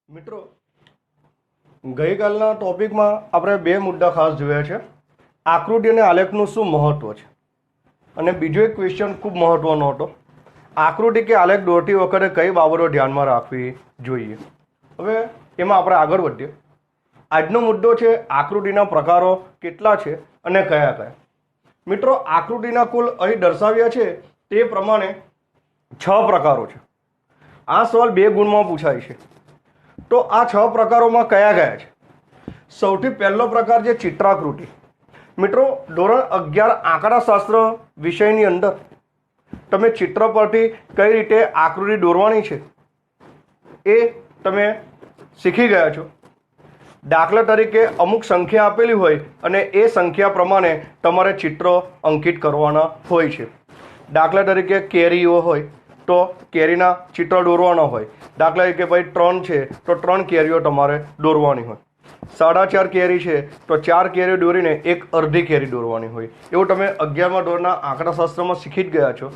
મિત્રો, ગઈકાલના ટોપિકમાં આપણે બે મુદ્દા ખાસ જોયા છે. આકૃતિ અને આલેખનું શું મહત્ત્વ છે, અને બીજો એક ક્વેશ્ચન ખૂબ મહત્ત્વનો હતો. આકૃતિ કે આલેખ દોરતી વખતે કઈ બાબતો ધ્યાનમાં રાખવી જોઈએ. હવે એમાં આપણે આગળ વધીએ. આજનો મુદ્દો છે આકૃતિના પ્રકારો કેટલા છે અને કયા કયા. મિત્રો, આકૃતિના કુલ અહીં દર્શાવ્યા છે તે પ્રમાણે 6 પ્રકારો છે. આ સવાલ 2 ગુણમાં પૂછાય છે. તો આ 6 પ્રકારોમાં કયા કયા છે? સૌથી પહેલો પ્રકાર છે ચિત્રાકૃતિ. મિત્રો, ધોરણ 11 આંકડાશાસ્ત્ર વિષયની અંદર તમે ચિત્ર પરથી કઈ રીતે આકૃતિ દોરવાની છે એ તમે શીખી ગયા છો. દાખલા તરીકે અમુક સંખ્યા આપેલી હોય અને એ સંખ્યા પ્રમાણે તમારે ચિત્ર અંકિત કરવાના હોય છે. દાખલા તરીકે કેરીઓ હોય તો કેરીના ચિત્ર દોરવાના હોય. દાખલા તરીકે ભાઈ 3 છે તો 3 કેરીઓ તમારે દોરવાની હોય. 4.5 કેરી છે તો 4 કેરીઓ દોરીને એક અડધી કેરી દોરવાની હોય. એવું તમે 11મા ધોરણના આંકડાશાસ્ત્રમાં શીખી જ ગયા છો.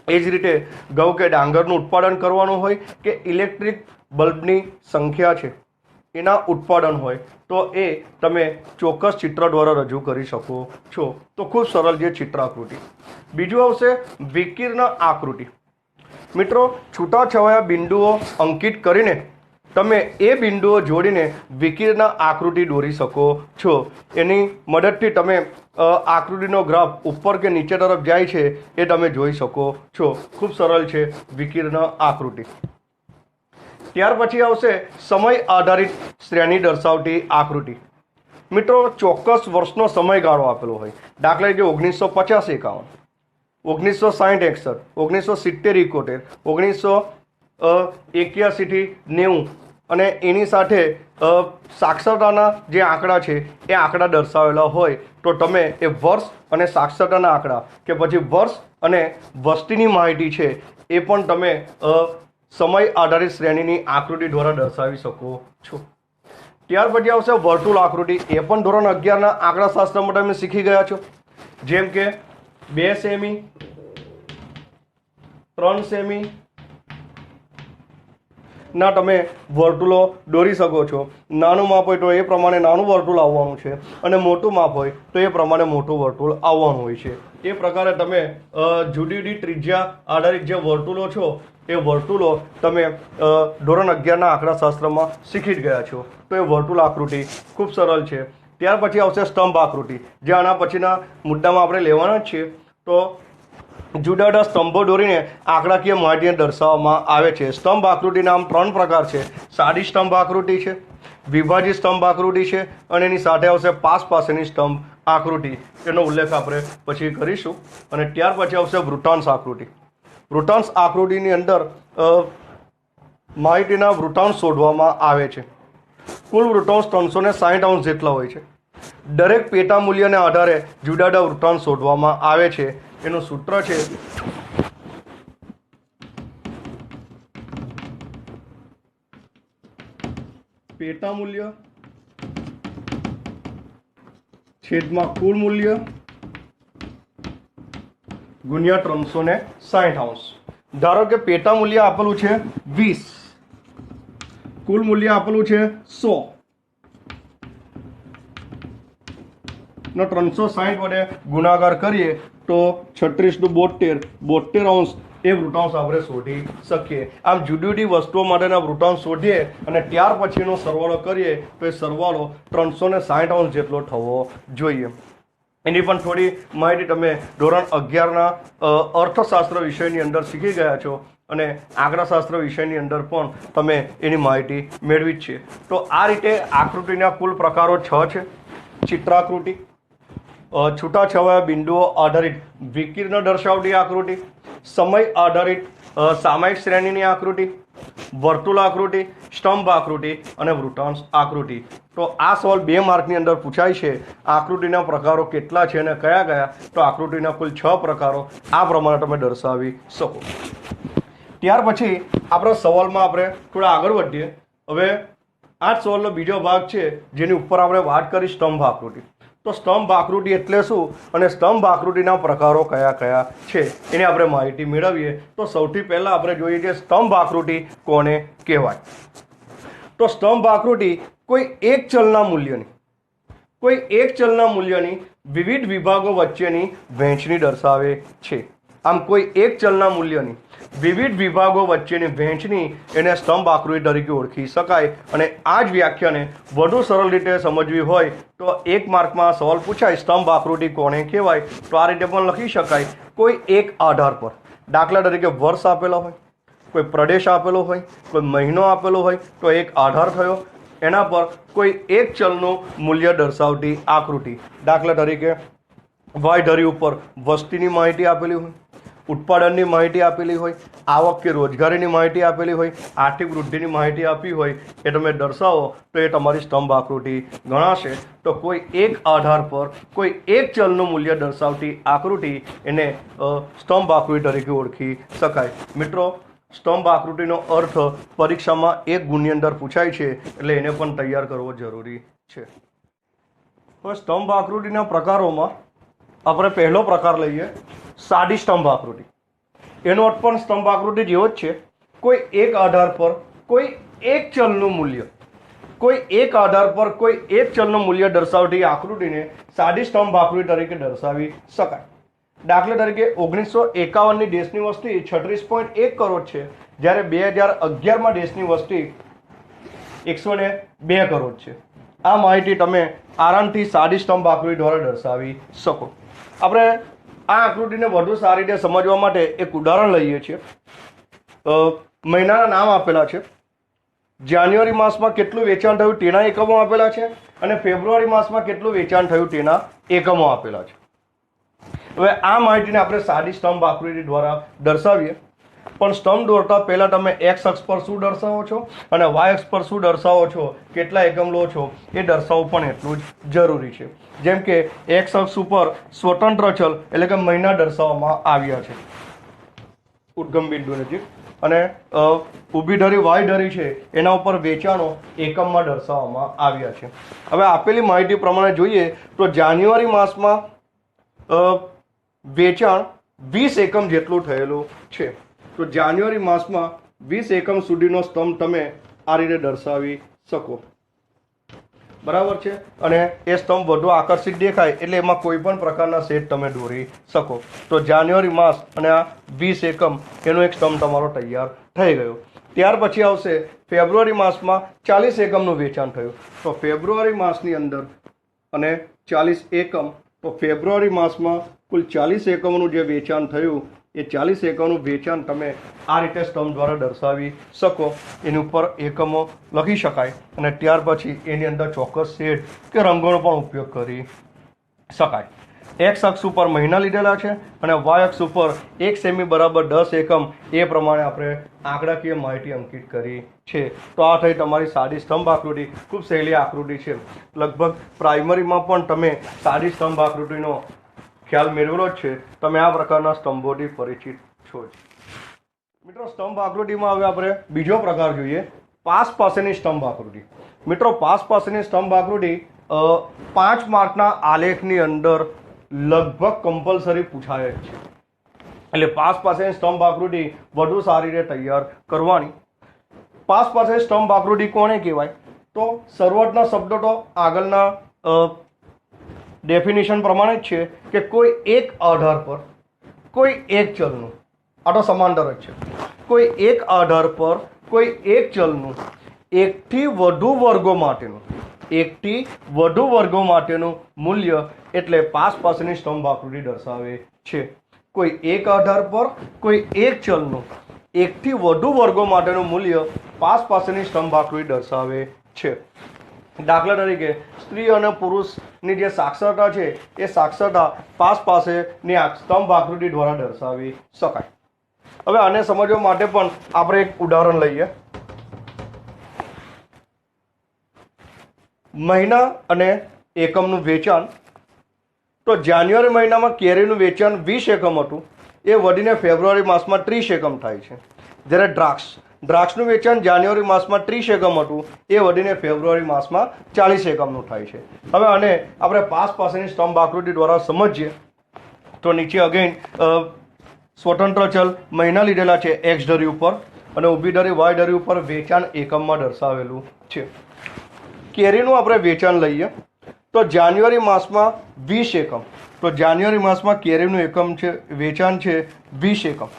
એ જ રીતે ઘઉં કે ડાંગરનું ઉત્પાદન કરવાનું હોય કે ઇલેક્ટ્રિક બલ્બની સંખ્યા છે એના ઉત્પાદન હોય તો એ તમે ચોક્કસ ચિત્ર દ્વારા રજૂ કરી શકો છો. તો ખૂબ સરળ છે ચિત્રાકૃતિ. બીજું આવશે વિકીર્ણ આકૃતિ. મિત્રો, છૂટાછવાયા બિંદુઓ અંકિત કરીને તમે એ બિંદુઓ જોડીને વિકીર્ણ આકૃતિ દોરી શકો છો. એની મદદથી તમે આકૃતિનો ગ્રાફ ઉપર કે નીચે તરફ જાય છે એ તમે જોઈ શકો છો. ખૂબ સરળ છે વિકીર્ણ આકૃતિ. ત્યાર પછી આવશે સમય આધારિત શ્રેણી દર્શાવતી આકૃતિ. મિત્રો, ચોક્કસ વર્ષનો સમયગાળો આપેલો હોય. દાખલા તરીકે 1950-51, 1960-61, 1970-71, 1981-90 અને એની સાથે સાક્ષરતાના જે આંકડા છે એ આંકડા દર્શાવેલા હોય તો તમે એ વર્ષ અને સાક્ષરતાના આંકડા કે પછી વર્ષ અને વસ્તીની માહિતી છે એ પણ તમે સમય આધારિત શ્રેણીની આકૃતિ દ્વારા દર્શાવી શકો છો. ત્યાર પછી આવશે વર્તુળ આકૃતિ. એ પણ ધોરણ 11ના આંકડાશાસ્ત્રમાં તમે શીખી ગયા છો. જેમ કે 2 સેમી, 3 સેમી ના તમે વર્તુળો દોરી શકો છો. નાનું માપ હોય તો એ પ્રમાણે નાનું વર્તુળ આવવાનું છે અને મોટું માપ હોય તો એ પ્રમાણે મોટું વર્તુળ આવવાનું હોય છે. એ પ્રકારે તમે જુદી જુદી ત્રિજ્યા આધારિત જે વર્તુળો છો એ વર્તુળો તમે ધોરણ 11ના આંકડાશાસ્ત્રમાં શીખી જ ગયા છો. તો એ વર્તુળ આકૃતિ ખૂબ સરળ છે. ત્યાર પછી આવશે સ્તંભ આકૃતિ, જે આના પછીના મુદ્દામાં આપણે લેવાના જ છીએ. તો જુદા જુદા સ્તંભો દોરીને આંકડાકીય માહિતીને દર્શાવવામાં આવે છે. સ્તંભ આકૃતિના આમ 3 પ્રકાર છે. સાદી સ્તંભ આકૃતિ છે, વિભાજિત સ્તંભ આકૃતિ છે અને એની સાથે આવશે પાસેની સ્તંભ આકૃતિ. એનો ઉલ્લેખ આપણે પછી કરીશું. અને ત્યાર પછી આવશે વૃત્તાંશ આકૃતિ. વૃત્તાંશ આકૃતિની અંદર માહિતીના વૃત્તાંશ શોધવામાં આવે છે. કુલ વૃત્તાંશ 360 અંશ જેટલા હોય છે. દરેક પેટા મૂલ્યને આધારે જુદા જુદા વૃત્તાંશ શોધવામાં આવે છે. એનું સૂત્ર છે પેટા મૂલ્ય છેદમાં કુલ મૂલ્ય ગુણ્યા 360 અંશ. ધારો કે પેટા મૂલ્ય આપેલું છે 20, કુલ મૂલ્ય આપેલું છે 100 નો 360 વડે ગુણાકાર કરીએ તો 36×72 અંશ એ વૃત્તાંશ આપણે શોધી શકીએ. આમ જુદી જુદી વસ્તુઓ માટેના વૃત્તાંશ શોધીએ અને ત્યાર પછીનો સરવાળો કરીએ તો એ સરવાળો 360 અંશ જેટલો થવો જોઈએ. એની પણ થોડી માહિતી તમે ધોરણ 11ના અર્થશાસ્ત્ર વિષયની અંદર શીખી ગયા છો અને આંકડાશાસ્ત્ર વિષયની અંદર પણ તમે એની માહિતી મેળવી જ છે. તો આ રીતે આકૃતિના કુલ પ્રકારો 6 છે. ચિત્રાકૃતિ, છૂટાછવાયા બિંદુઓ આધારિત વિકીર્ણ દર્શાવતી આકૃતિ, સમય આધારિત સામયિક શ્રેણીની આકૃતિ, વર્તુળ આકૃતિ, સ્તંભ આકૃતિ અને વૃત્તાંશ આકૃતિ. તો આ સવાલ 2 માર્કની અંદર પૂછાય છે. આકૃતિના પ્રકારો કેટલા છે અને કયા કયા? તો આકૃતિના કુલ 6 પ્રકારો આ પ્રમાણે તમે દર્શાવી શકો. ત્યાર પછી આપણા સવાલમાં આપણે થોડા આગળ વધીએ. હવે આ સવાલનો બીજો ભાગ છે જેની ઉપર આપણે વાત કરી સ્તંભ આકૃતિ. તો સ્તંભ આકૃતિ એટલે શું અને સ્તંભ આકૃતિના પ્રકારો કયા કયા છે એની આપણે માહિતી મેળવીએ. તો સૌથી પહેલાં આપણે જોઈએ કે સ્તંભ આકૃતિ કોને કહેવાય. તો સ્તંભ આકૃતિ કોઈ એક ચલના મૂલ્યની વિવિધ વિભાગો વચ્ચેની વહેંચણી દર્શાવે છે. આમ કોઈ એક ચલના મૂલ્યની વિવિધ વિભાગો વચ્ચેની વહેંચણી એને સ્તંભ આકૃતિ તરીકે ઓળખી શકાય. અને આ જ વ્યાખ્યાને વધુ સરળ રીતે સમજવી હોય તો 1 માર્કમાં સવાલ પૂછાય સ્તંભ આકૃતિ કોને કહેવાય, તો આ રીતે પણ લખી શકાય. કોઈ એક આધાર પર, દાખલા તરીકે વર્ષ આપેલો હોય, કોઈ પ્રદેશ આપેલો હોય, કોઈ મહિનો આપેલો હોય, તો એક આધાર થયો. એના પર કોઈ એક ચલનું મૂલ્ય દર્શાવતી આકૃતિ, દાખલા તરીકે વાયધરી ઉપર વસ્તીની માહિતી આપેલી હોય, ઉત્પાદનની માહિતી આપેલી હોય, આવક કે રોજગારીની માહિતી આપેલી હોય, આર્થિક વૃદ્ધિની માહિતી આપી હોય, એ તમે દર્શાવો તો એ તમારી સ્તંભ આકૃતિ ગણાશે. તો કોઈ એક આધાર પર કોઈ એક ચલનું મૂલ્ય દર્શાવતી આકૃતિ એને સ્તંભ આકૃતિ તરીકે ઓળખી શકાય. મિત્રો, સ્તંભ આકૃતિનો અર્થ પરીક્ષામાં 1 ગુણની અંદર પૂછાય છે, એટલે એને પણ તૈયાર કરવો જરૂરી છે. હવે સ્તંભ આકૃતિના પ્રકારોમાં આપણે પહેલો પ્રકાર લઈએ, સાદી સ્તંભ આકૃતિ. એનો અર્થ પણ સ્તંભ આકૃતિ જેવો જ છે. કોઈ એક આધાર પર કોઈ એક ચલનું મૂલ્ય દર્શાવતી આકૃતિને સાદી સ્તંભ આકૃતિ તરીકે દર્શાવી શકાય. દાખલા તરીકે 1951ની દેશની વસ્તી 36.1 કરોડ છે, જ્યારે 2011માં દેશની વસ્તી 102 કરોડ છે. આ માહિતી તમે આરામથી સાદી સ્તંભ આકૃતિ દ્વારા દર્શાવી શકો. આપણે આ આકૃતિને વધુ સારી રીતે સમજવા માટે એક ઉદાહરણ લઈએ છીએ. મહિનાના નામ આપેલા છે, જાન્યુઆરી માસમાં કેટલું વેચાણ થયું તેના એકમો આપેલા છે, અને ફેબ્રુઆરી માસમાં કેટલું વેચાણ થયું તેના એકમો આપેલા છે. હવે આ માહિતીને આપણે સાદી સ્તંભ આકૃતિ દ્વારા દર્શાવીએ. પણ સ્તંભ દોરતા પહેલાં તમે એક્સ અક્ષ પર શું દર્શાવો છો અને વાય અક્ષ પર શું દર્શાવો છો, કેટલા એકમ લો છો, એ દર્શાવવું પણ એટલું જ જરૂરી છે. જેમ કે એક્સ અક્ષ ઉપર સ્વતંત્ર ચલ એટલે કે મહિના દર્શાવવામાં આવ્યા છે ઉદ્ગમ બિંદુ નજીક, અને ઊભી ધરી વાય ધરી છે એના ઉપર વેચાણો એકમમાં દર્શાવવામાં આવ્યા છે. હવે આપેલી માહિતી પ્રમાણે જોઈએ તો જાન્યુઆરી માસમાં વેચાણ 20 એકમ જેટલું થયેલું છે. તો જાન્યુઆરી માસમાં 20 એકમ સુધીનો સ્તંભ તમે આ રીતે દર્શાવી શકો. બરાબર છે. અને એ સ્તંભ વધુ આકર્ષિત દેખાય એટલે એમાં કોઈ પણ પ્રકારના સેટ તમે દોરી શકો. તો જાન્યુઆરી માસ અને આ 20 એકમ એનો એક સ્તંભ તમારો તૈયાર થઈ ગયો. ત્યાર પછી આવશે ફેબ્રુઆરી માસમાં 40 એકમનું વેચાણ થયું. તો ફેબ્રુઆરી માસની અંદર અને 40 એકમ, તો ફેબ્રુઆરી માસમાં કુલ 40 એકમનું જે વેચાણ થયું એ 40 એકમનું વેચાણ તમે આ રીતે સ્તંભ દ્વારા દર્શાવી શકો. એની ઉપર એકમો લખી શકાય અને ત્યાર પછી એની અંદર ચોક્કસ શેડ કે રંગોનો પણ ઉપયોગ કરી શકાય. એક્સ અક્ષ ઉપર મહિના લીધેલા છે અને વાય અક્ષ ઉપર 1 સેમી બરાબર 10 એકમ, એ પ્રમાણે આપણે આંકડાકીય માહિતી અંકિત કરી છે. તો આ થઈ તમારી સાદી સ્તંભ આકૃતિ. ખૂબ સહેલી આકૃતિ છે. લગભગ પ્રાઇમરીમાં પણ તમે સાદી સ્તંભ આકૃતિનો ખ્યાલ મેળવેલો જ છે. તમે આ પ્રકારના સ્તંભોથી પરિચિત છો જ. મિત્રો, સ્તંભ આકૃતિમાં હવે આપણે બીજો પ્રકાર જોઈએ, પાસ પાસેની સ્તંભ આકૃતિ. મિત્રો, પાસ પાસેની સ્તંભ આકૃતિ 5 માર્કના આલેખની અંદર લગભગ કમ્પલસરી પૂછાય જ છે. એટલે પાસ પાસેની સ્તંભ આકૃતિ વધુ સારી રીતે તૈયાર કરવાની. પાસ પાસે સ્તંભ આકૃતિ કોને કહેવાય? તો શરૂઆતના શબ્દો તો આગળના ડેફિનેશન પ્રમાણે જ છે કે કોઈ એક આધાર પર કોઈ એક ચલનું, આ તો સમાંતર જ છે, કોઈ એક આધાર પર કોઈ એક ચલનું એકથી વધુ વર્ગો માટેનું મૂલ્ય એટલે પાસ પાસેની સ્તંભ આકૃતિ દર્શાવે છે. કોઈ એક આધાર પર કોઈ એક ચલનું એકથી વધુ વર્ગો માટેનું મૂલ્ય પાસ પાસેની સ્તંભ આકૃતિ દર્શાવે છે. દાખલા તરીકે સ્ત્રી અને પુરુષની જે સાક્ષરતા છે એ સાક્ષરતા પાસ પાસેની સ્તંભ આકૃતિ દ્વારા દર્શાવી શકાય. હવે આને સમજવા માટે પણ આપણે એક ઉદાહરણ લઈએ. મહિના અને એકમનું વેચાણ. તો જાન્યુઆરી મહિનામાં કેરીનું વેચાણ 20 એકમ હતું, એ વધીને ફેબ્રુઆરી માસમાં 30 એકમ થાય છે. જ્યારે દ્રાક્ષનું વેચાણ જાન્યુઆરી માસમાં 30 એકમ હતું, એ વધીને ફેબ્રુઆરી માસમાં 40 એકમનું થાય છે. હવે આને આપણે પાસ પાસેની સ્તંભ આકૃતિ દ્વારા સમજીએ તો નીચે અગેન સ્વતંત્ર ચલ મહિના લીધેલા છે એક્સ ધરી ઉપર, અને ઊભી ધરી વાય ધરી ઉપર વેચાણ એકમમાં દર્શાવેલું છે. કેરીનું આપણે વેચાણ લઈએ તો જાન્યુઆરી માસમાં 20 એકમ. તો જાન્યુઆરી માસમાં કેરીનું એકમ છે વેચાણ છે 20 એકમ.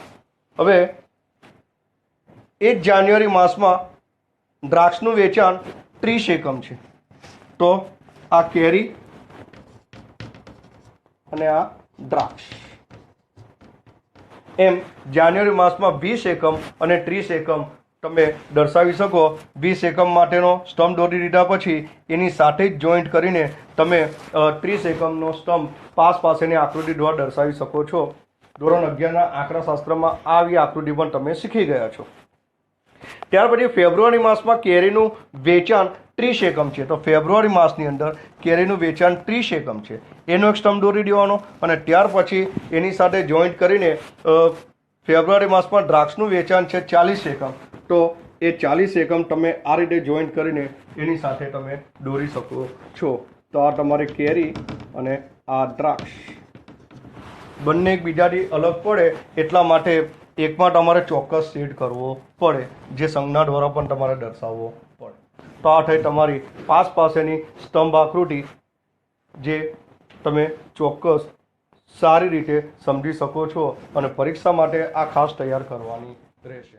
હવે એ જ જાન્યુઆરી માસમાં દ્રાક્ષનું વેચાણ 30 એકમ છે. તો આ કેરી અને આ દ્રાક્ષ એમ જાન્યુઆરી માસમાં 20 એકમ અને 30 એકમ તમે દર્શાવી શકો. 20 એકમ માટેનો સ્તંભ દોરી દીધા પછી એની સાથે જ જોઈન્ટ કરીને તમે 30 એકમનો સ્તંભ પાસેની આકૃતિ દ્વારા દર્શાવી શકો છો. ધોરણ 11ના આંકડાશાસ્ત્રમાં આવી આકૃતિ પણ તમે શીખી ગયા છો. ત્યાર પછી ફેબ્રુઆરી માસમાં કેરીનું વેચાણ 30 એકમ છે. તો ફેબ્રુઆરી માસની અંદર કેરીનું વેચાણ 30 એકમ છે. એનો એક સ્તંભ દોરી દેવાનો અને ત્યાર પછી એની સાથે જોઈન્ટ કરીને ફેબ્રુઆરી માસમાં દ્રાક્ષનું વેચાણ છે 40 એકમ. તો એ 40 એકમ તમે આ રીતે જોઈન્ટ કરીને એની સાથે તમે દોરી શકો છો. તો આ તમારી કેરી અને આ દ્રાક્ષ બંને એકબીજાથી અલગ પડે એટલા માટે એકમાં તમારે ચોક્કસ શેડ કરવો પડે, જે સંજ્ઞા દ્વારા પણ તમારે દર્શાવવો પડે. તો આ થઈ તમારી પાસેની સ્તંભ આકૃતિ, જે તમે ચોક્કસ સારી રીતે સમજી શકો છો અને પરીક્ષા માટે આ ખાસ તૈયાર કરવાની રહેશે.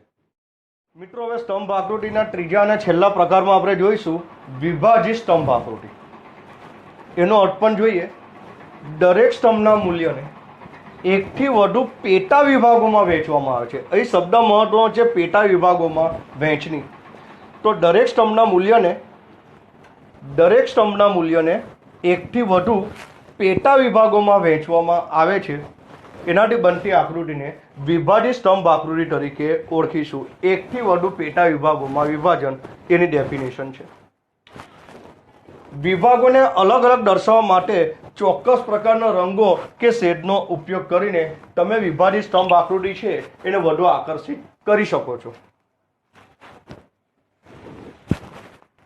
મિત્રો, હવે સ્તંભ આકૃતિના ત્રીજા અને છેલ્લા પ્રકારમાં આપણે જોઈશું વિભાજિત સ્તંભ આકૃતિ. એનો અર્થ પણ જોઈએ. દરેક સ્તંભના મૂલ્યને એકથી વધુ પેટા વિભાગોમાં વહેંચવામાં આવે છે. અહીં શબ્દ મહત્વનો છે, પેટા વિભાગોમાં વહેંચણી. તો દરેક સ્તંભના મૂલ્યને એકથી વધુ પેટા વિભાગોમાં વહેંચવામાં આવે છે. એનાથી બનતી આકૃતિને વિભાજિત સ્તંભ આકૃતિ તરીકે ઓળખીશું. એકથી વધુ પેટા વિભાગોમાં વિભાજન એની ડેફિનેશન છે. વિભાગોને અલગ અલગ દર્શાવવા માટે ચોક્કસ પ્રકારના રંગો કે શેડનો ઉપયોગ કરીને તમે વિભાજિત સ્તંભ આકૃતિ છે એને વધુ આકર્ષિત કરી શકો છો.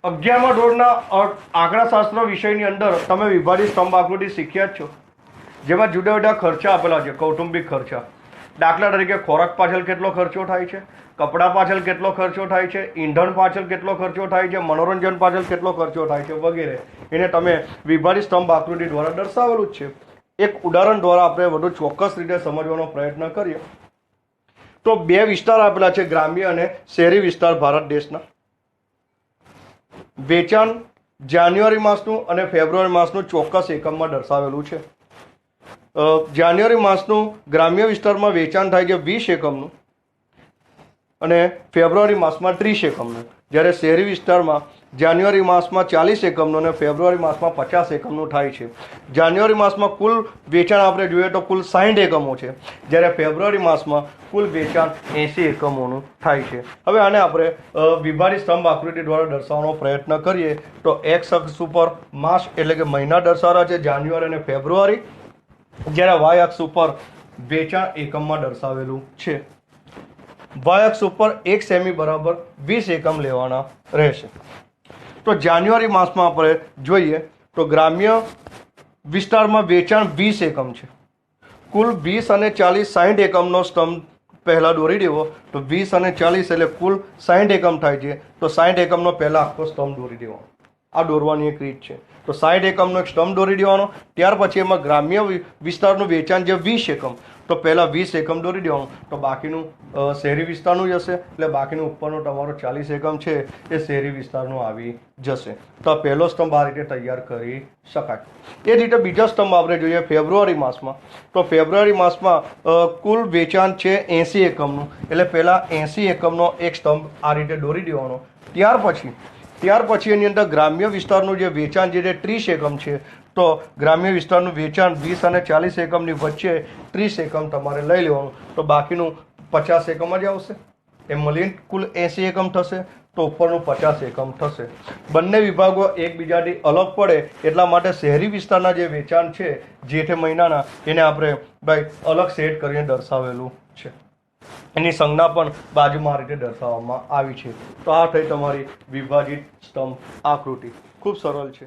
11મા ધોરણના આંકડાશાસ્ત્ર વિષયની અંદર તમે વિભાજિત સ્તંભ આકૃતિ શીખ્યા જ છો, જેમાં જુદા જુદા ખર્ચા આપેલા છે. કૌટુંબિક ખર્ચા, દાખલા તરીકે ખોરાક પાછળ કેટલો ખર્ચો થાય છે, કપડાં પાછળ કેટલો ખર્ચો થાય છે, ઈંધણ પાછળ કેટલો ખર્ચો થાય છે, મનોરંજન પાછળ કેટલો ખર્ચો થાય છે વગેરે. એને તમે વિભાજિત સ્તંભ આકૃતિ દ્વારા દર્શાવેલું જ છે. એક ઉદાહરણ દ્વારા આપણે વધુ ચોક્કસ રીતે સમજવાનો પ્રયત્ન કરીએ તો 2 વિસ્તાર આપેલા છે, ગ્રામ્ય અને શહેરી વિસ્તાર ભારત દેશના. વેચાણ જાન્યુઆરી માસનું અને ફેબ્રુઆરી માસનું ચોક્કસ એકમમાં દર્શાવેલું છે. જાન્યુઆરી માસનું ગ્રામ્ય વિસ્તારમાં વેચાણ થાય છે 20 એકમનું અને ફેબ્રુઆરી માસમાં 30 એકમનું. જ્યારે શહેરી વિસ્તારમાં જાન્યુઆરી માસમાં 40 એકમનું અને ફેબ્રુઆરી માસમાં 50 એકમનું થાય છે. જાન્યુઆરી માસમાં કુલ વેચાણ આપણે જોઈએ તો કુલ 60 એકમો છે, જ્યારે ફેબ્રુઆરી માસમાં કુલ વેચાણ 80 એકમોનું થાય છે. હવે આને આપણે વિભાજિત સ્તંભ આકૃતિ દ્વારા દર્શાવવાનો પ્રયત્ન કરીએ તો એક્સ અક્ષ ઉપર માસ એટલે કે મહિના દર્શાવ્યા છે, જાન્યુઆરી અને ફેબ્રુઆરી, જ્યારે વાય અક્ષ ઉપર વેચાણ એકમમાં દર્શાવેલું છે. વાય અક્ષ ઉપર 1 સેમી બરાબર 20 એકમ લેવાના રહેશે. તો જાન્યુઆરી માસમાં આપણે જોઈએ તો ગ્રામ્ય વિસ્તારમાં વેચાણ 20 એકમ છે. કુલ 20 અને 40 60 એકમનો સ્તંભ પહેલાં દોરી દેવો. તો 20 અને 40 એટલે કુલ 60 એકમ થાય છે. તો 60 એકમનો પહેલાં આખો સ્તંભ દોરી દેવાનો. આ દોરવાની એક રીત છે. તો 60 એકમનો એક સ્તંભ દોરી દેવાનો. ત્યાર પછી એમાં ગ્રામ્ય વિસ્તારનું વેચાણ જે 20 એકમ, તો પહેલાં 20 એકમ દોરી દેવાનું. તો બાકીનું શહેરી વિસ્તારનું જશે, એટલે બાકીનું ઉપરનું તમારો 40 એકમ છે એ શહેરી વિસ્તારનું આવી જશે. તો આ પહેલો સ્તંભ આ રીતે તૈયાર કરી શકાય. એ જ રીતે બીજો સ્તંભ આપણે જોઈએ ફેબ્રુઆરી માસમાં. તો ફેબ્રુઆરી માસમાં કુલ વેચાણ છે 80 એકમનું, એટલે પહેલાં 80 એકમનો એક સ્તંભ આ રીતે દોરી દેવાનો. ત્યાર પછી એની અંદર ગ્રામ્ય વિસ્તારનું જે વેચાણ જે 30 એકમ છે, તો ગ્રામ્ય વિસ્તારનું વેચાણ 20 અને 40 એકમની વચ્ચે 30 એકમ તમારે લઈ લેવાનું. તો બાકીનું 50 એકમ જ આવશે. એમ મળીને કુલ 80 એકમ થશે. તો ઉપરનું 50 એકમ થશે. બંને વિભાગો એકબીજાથી અલગ પડે એટલા માટે શહેરી વિસ્તારના જે વેચાણ છે જેઠ મહિનાના, એને આપણે ભાઈ અલગ સેટ કરીને દર્શાવેલું છે. એની સંજ્ઞા પણ બાજુમાં આ રીતે દર્શાવવામાં આવી છે. તો આ થઈ તમારી વિભાજિત સ્તંભ આકૃતિ. ખૂબ સરળ છે.